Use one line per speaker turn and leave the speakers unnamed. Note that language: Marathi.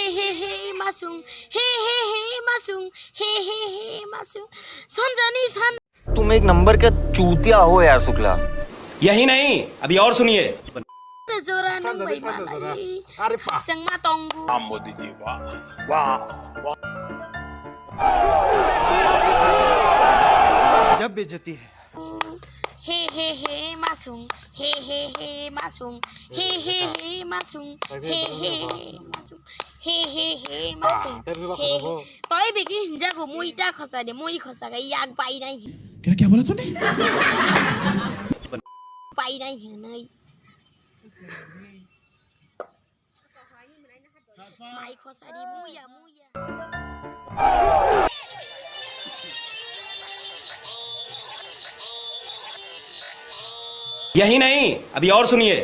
हे मासूम हे मासूम हे मासूम संजनी सन।
तुम एक नंबर का चूतिया हो यार शुक्ला।
यही नहीं, अभी और सुनिए।
जोरा नंग भाई मलाई संगमा तंगु
मोदी जी वाह वाह
जब बेइज्जती है।
हे मासूम हे मासूम हे मासूम हे मासूम हे मासूम हे तय बेकी हिंजाको मुइटा खसाले मुइ खसागा याग पाइ नै
क्या बोला तूने?
पाइ नै नै माइ खसाले मुया
यही नहीं, अभी और सुनिए।